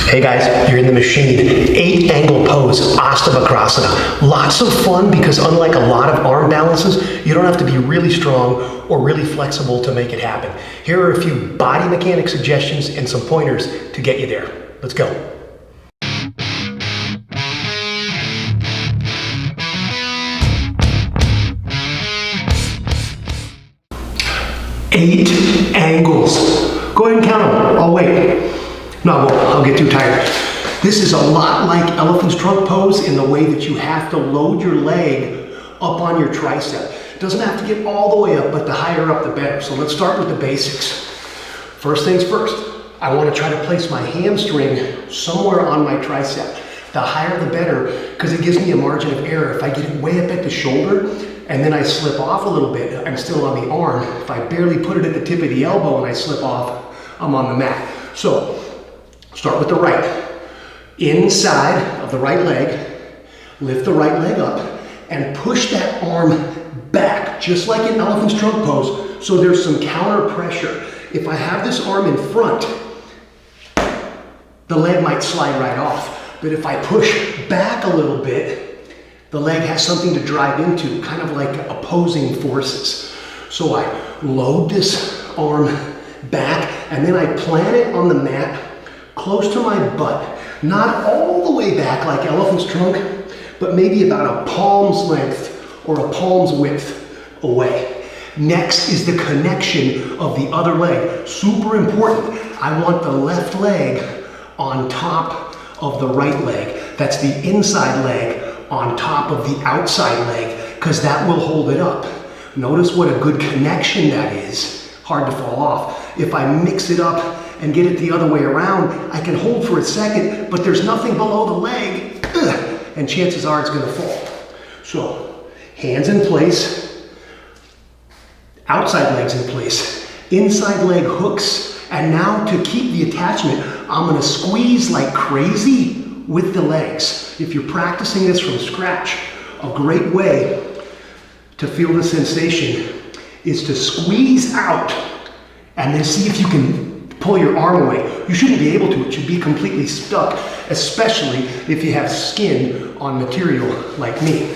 Hey guys, you're in the machine. 8-angle pose, Astavakrasana. Lots of fun because unlike a lot of arm balances, you don't have to be really strong or really flexible to make it happen. Here are a few body mechanic suggestions and some pointers to get you there. Let's go. Eight angles. Go ahead and count them. I'll wait. No, I won't. I'll get too tired. This is a lot like elephant's trunk pose in the way that you have to load your leg up on your tricep. It doesn't have to get all the way up, but the higher up the better. So let's start with the basics. First things first, I want to try to place my hamstring somewhere on my tricep. The higher the better, because it gives me a margin of error. If I get it way up at the shoulder and then I slip off a little bit, I'm still on the arm. If I barely put it at the tip of the elbow and I slip off, I'm on the mat. So start with the right. Inside of the right leg, lift the right leg up and push that arm back, just like in elephant's trunk pose, so there's some counter pressure. If I have this arm in front, the leg might slide right off. But if I push back a little bit, the leg has something to drive into, kind of like opposing forces. So I load this arm back and then I plant it on the mat close to my butt. Not all the way back like elephant's trunk, but maybe about a palm's length or a palm's width away. Next is the connection of the other leg. Super important. I want the left leg on top of the right leg. That's the inside leg on top of the outside leg, because that will hold it up. Notice what a good connection that is. Hard to fall off. If I mix it up and get it the other way around, I can hold for a second, but there's nothing below the leg, and chances are it's gonna fall. So, hands in place, outside legs in place, inside leg hooks, and now to keep the attachment, I'm gonna squeeze like crazy with the legs. If you're practicing this from scratch, a great way to feel the sensation is to squeeze out and then see if you can pull your arm away. You shouldn't be able to. It should be completely stuck, especially if you have skin on material like me.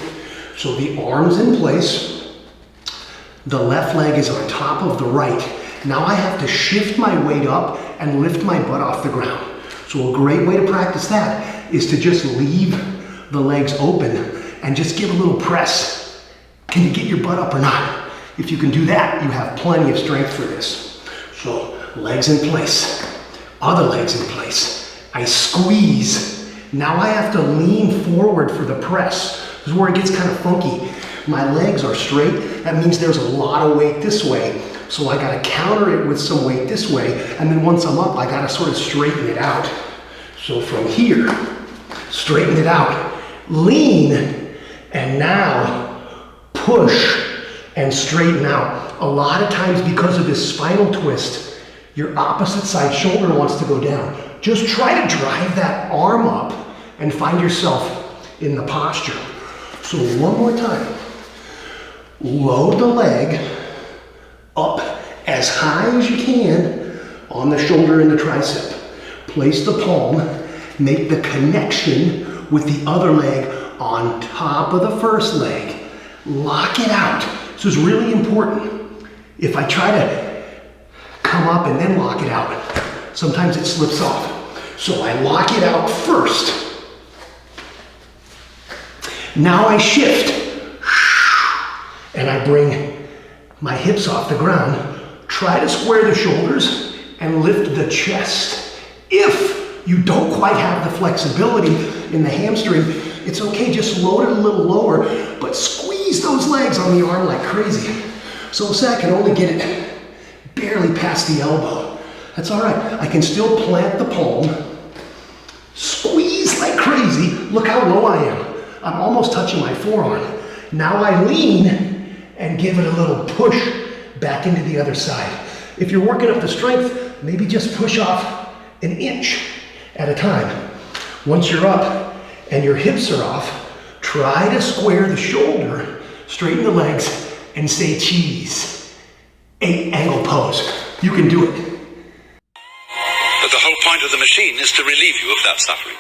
So the arm's in place. The left leg is on top of the right. Now I have to shift my weight up and lift my butt off the ground. So a great way to practice that is to just leave the legs open and just give a little press. Can you get your butt up or not? If you can do that, you have plenty of strength for this. So legs in place, other legs in place. I squeeze. Now I have to lean forward for the press. This is where it gets kind of funky. My legs are straight. That means there's a lot of weight this way. So I gotta counter it with some weight this way. And then once I'm up, I gotta sort of straighten it out. So from here, straighten it out, lean, and now push and straighten out. A lot of times because of this spinal twist, your opposite side shoulder wants to go down. Just try to drive that arm up and find yourself in the posture. So one more time. Load the leg up as high as you can on the shoulder and the tricep. Place the palm, make the connection with the other leg on top of the first leg. Lock it out. This is really important. If I try to come up and then lock it out, sometimes it slips off. So I lock it out first. Now I shift and I bring my hips off the ground. Try to square the shoulders and lift the chest. If you don't quite have the flexibility in the hamstring, it's okay, just load it a little lower, but squeeze those legs on the arm like crazy. So say I can only get it barely past the elbow. That's all right. I can still plant the palm, squeeze like crazy. Look how low I am. I'm almost touching my forearm. Now I lean and give it a little push back into the other side. If you're working up the strength, maybe just push off an inch at a time. Once you're up and your hips are off, try to square the shoulder, straighten the legs, and say cheese. 8-angle pose. You can do it. But the whole point of the machine is to relieve you of that suffering.